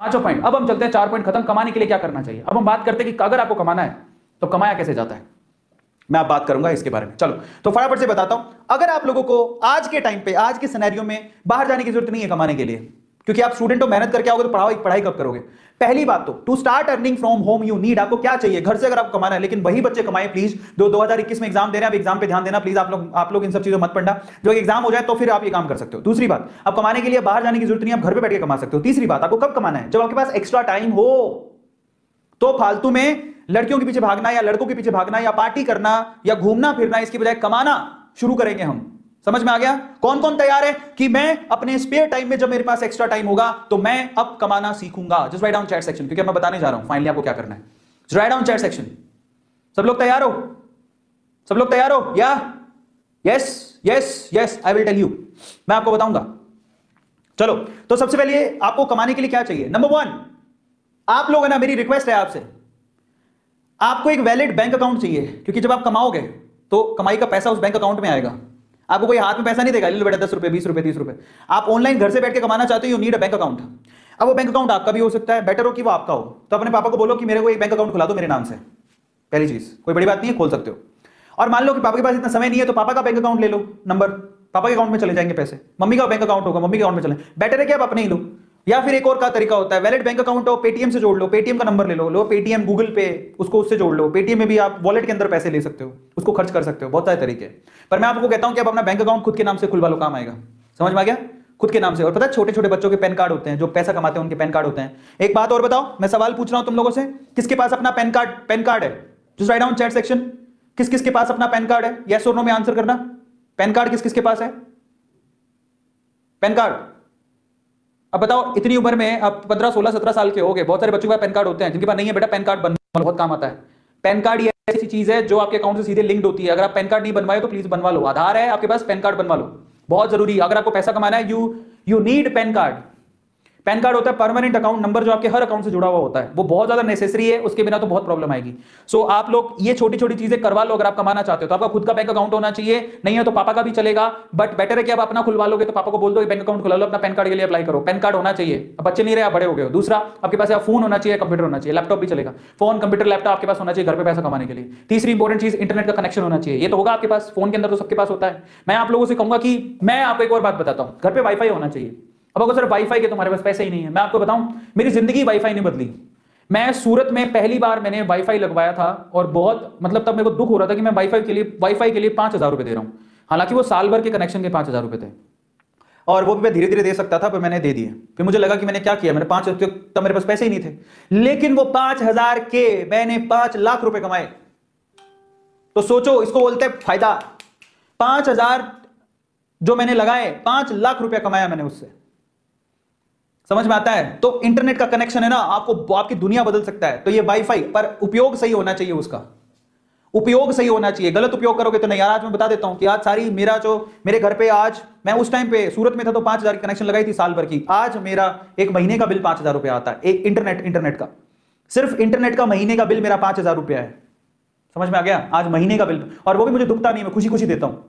पांचों पॉइंट। अब हम चलते हैं 4 पॉइंट खत्म। कमाने के लिए क्या करना चाहिए। अब हम बात करते हैं कि अगर आपको कमाना है तो कमाया कैसे जाता है, मैं आप बात करूंगा इसके बारे में। चलो तो फटाफट से बताता हूं। अगर आप लोगों को आज के टाइम पे, आज के सिनेरियो में बाहर जाने की जरूरत नहीं है कमाने के लिए, क्योंकि आप स्टूडेंट हो, मेहनत करके आओगे तो पढ़ाई कब करोगे। पहली बात तो to start earning from home you need, आपको क्या चाहिए घर से अगर आपको कमाना है। लेकिन वही बच्चे कमाएं प्लीज जो 2021 में एग्जाम दे रहे हैं। अब एग्जाम पे ध्यान देना प्लीज, आप लोग इन सब चीजों मत पढ़ना। जो एग्जाम हो जाए तो फिर आप ये काम कर सकते हो। दूसरी बात, अब कमाने के लिए बाहर जाने की जरूरत नहीं, आप घर पे बैठ के कमा सकते हो। तीसरी बात, आपको कब कमाना है, जब आपके पास एक्स्ट्रा टाइम हो। तो फालतू में लड़कियों के पीछे भागना या लड़कों के पीछे भागना या पार्टी करना या घूमना फिरना, इसकी बजाय कमाना शुरू करेंगे हम। समझ में आ गया। कौन कौन तैयार है कि मैं अपने स्पेयर टाइम में, जब मेरे पास एक्स्ट्रा टाइम होगा तो मैं अब कमाना सीखूंगा। Just write down chat section, क्योंकि मैं बताने जा रहा हूं फाइनली आपको क्या करना है। Just write down chat section. सब लोग तैयार हो, सब लोग तैयार हो या yes yes yes, I will tell you, मैं आपको बताऊंगा। चलो तो सबसे पहले आपको कमाने के लिए क्या चाहिए। नंबर 1, आप लोग है ना, मेरी रिक्वेस्ट है आपसे, आपको एक वैलिड बैंक अकाउंट चाहिए। क्योंकि जब आप कमाओगे तो कमाई का पैसा उस बैंक अकाउंट में आएगा। आपको कोई हाथ में पैसा नहीं देगा, ले लो बेटा 10 रुपए 20 रुपए 30 रुपए। आप ऑनलाइन घर से बैठ के कमाना चाहते हो, you need a bank account. अब वो बैंक अकाउंट आपका भी हो सकता है, बेटर हो कि वो आपका हो। तो अपने पापा को बोलो कि मेरे को एक बैंक अकाउंट खुला दो मेरे नाम से। पहली चीज, कोई बड़ी बात नहीं है, खोल सकते हो। और मान लो कि पापा के पास इतना समय नहीं है तो पापा का बैंक अकाउंट ले लो, नंबर पापा के अकाउंट में चले जाएंगे पैसे। मम्मी का बैंक अकाउंट होगा, मम्मी के अकाउंट में चले। बेटर है कि आप अपने ही लो। या फिर एक और का तरीका होता है, वैलिड बैंक अकाउंट हो, पेटीएम से जोड़ लो, पेटीएम का नंबर ले लो पेटीएम गूगल पे, उसको उससे जोड़ लो। पेटीएम में भी आप वॉलेट के अंदर पैसे ले सकते हो, उसको खर्च कर सकते हो। बहुत सारे तरीके। पर मैं आपको कहता हूं कि आप अपना बैंक अकाउंट खुद के नाम से खुलवा लो, काम आएगा। समझ में आ गया, खुद के नाम से। और पता है छोटे छोटे बच्चों के पैन कार्ड होते हैं, जो पैसा कमाते हैं उनके पैन कार्ड होते हैं। एक बात और बताओ, मैं सवाल पूछ रहा हूं तुम लोगों से, किसके पास अपना पैन कार्ड है। Just write down chat section, किस किस के पास अपना पैन कार्ड है, यस और नो में आंसर करना। पैन कार्ड किस किस के पास है, पैन कार्ड। अब बताओ, इतनी उम्र में अब 15 16 17 साल के हो गए, बहुत सारे बच्चों के पास पैन कार्ड होते हैं। जिनके पास नहीं है बेटा, पैन कार्ड बनवा, बहुत काम आता है। पैन कार्ड ये ऐसी चीज है जो आपके अकाउंट से सीधे लिंक्ड होती है। अगर आप पैन कार्ड नहीं बनवाए तो प्लीज बनवा लो। आधार है आपके पास, पैन कार्ड बनवा लो, बहुत जरूरी। अगर आपको पैसा कमाना है, you need pan card. Pan card होता है परमानेंट अकाउंट नंबर, जो आपके हर अकाउंट से जुड़ा हुआ होता है। वो बहुत ज्यादा नेसेसरी है, उसके बिना तो बहुत प्रॉब्लम आएगी। सो आप लोग ये छोटी छोटी चीजें करवा लो। अगर आप कमाना चाहते हो तो आपका खुद का बैंक अकाउंट होना चाहिए, नहीं है तो पापा का भी चलेगा। बट बेटर है कि आप अपना खुलवा लोगे तो पापा को बोल दो बैंक अकाउंट खुला लो, अपना पैन कार्ड के लिए अप्लाई करो। पैन कार्ड होना चाहिए। अब बच्चे नहीं रहे, आप बड़े हो गए हो। दूसरा, आपके पास फोन होना चाहिए, कंप्यूटर होना चाहिए, लैपटॉप भी चलेगा। फोन कंप्यूटर लैपटॉप आपके पास होना चाहिए घर पे पैसा कमाने के लिए। तीसरी इंपॉर्टेंट चीज, इंटरनेट का कनेक्शन होना चाहिए। ये तो होगा आपके पास, फोन के अंदर तो सबके पास होता है। मैं आप लोगों से कहूंगा कि मैं आपको एक और बात बताता हूं, घर पे वाईफाई होना चाहिए। अब अगर सर वाईफाई के तुम्हारे पास पैसे ही नहीं है, मैं आपको बताऊं, मेरी जिंदगी वाईफाई ने बदली। मैं सूरत में पहली बार मैंने वाईफाई लगवाया था और बहुत मतलब तब मेरे को दुख हो रहा था कि मैं वाईफाई के लिए 5,000 रुपए दे रहा हूं। हालांकि वो साल भर के कनेक्शन के 5,000 रुपए थे और वो भी मैं धीरे धीरे दे सकता था, पर मैंने दे दिए। फिर मुझे लगा कि मैंने क्या किया, मैंने 5, तब मेरे पास पैसे ही नहीं थे। लेकिन वो 5,000 के मैंने 5 लाख रुपए कमाए। तो सोचो, इसको बोलते हैं फायदा। 5,000 जो मैंने लगाए, 5 लाख रुपया कमाया मैंने उससे। समझ में आता है। तो इंटरनेट का कनेक्शन है ना, आपको आपकी दुनिया बदल सकता है। तो ये वाईफाई, पर उपयोग सही होना चाहिए, उसका उपयोग सही होना चाहिए। गलत उपयोग करोगे तो नहीं। यार आज मैं बता देता हूं कि आज सारी मेरे घर पे, आज मैं उस टाइम पे सूरत में था तो 5,000 की कनेक्शन लगाई थी साल भर की। आज मेरा एक महीने का बिल 5,000 रुपया आता है। एक इंटरनेट का, सिर्फ इंटरनेट का महीने का बिल मेरा 5,000 रुपया है। समझ में आ गया, आज महीने का बिल। और वो भी मुझे दुखता नहीं, मैं खुशी खुशी देता हूं।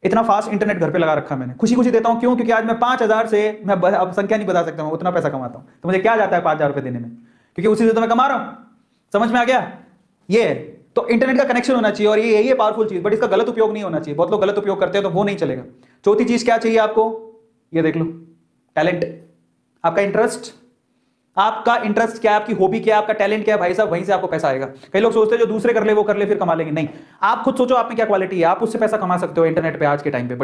इतना फास्ट इंटरनेट घर पे लगा रखा मैंने, खुशी खुशी देता हूं। क्यों? क्योंकि आज मैं 5,000 से, मैं अब संख्या नहीं बता सकता, मैं उतना पैसा कमाता हूं। तो मुझे क्या जाता है 5,000 रुपए देने में, क्योंकि उसी से तो मैं कमा रहा हूं। समझ में आ गया। ये तो इंटरनेट का कनेक्शन होना चाहिए और ये पावरफुल चीज, बट इसका गलत उपयोग नहीं होना चाहिए। बहुत लोग गलत उपयोग करते हैं तो वो नहीं चलेगा। चौथी चीज क्या चाहिए आपको, ये देख लो, टैलेंट। आपका इंटरेस्ट, आपका इंटरेस्ट क्या है, आपकी हॉबी क्या है, आपका टैलेंट क्या है, भाई साहब, वहीं से आपको पैसा आएगा। कई लोग सोचते हैं जो दूसरे कर ले वो कर ले फिर कमा लेंगे। नहीं, आप खुद सोचो आप में क्या क्वालिटी है, आप उससे पैसा कमा सकते हो इंटरनेट पे आज के टाइम पे।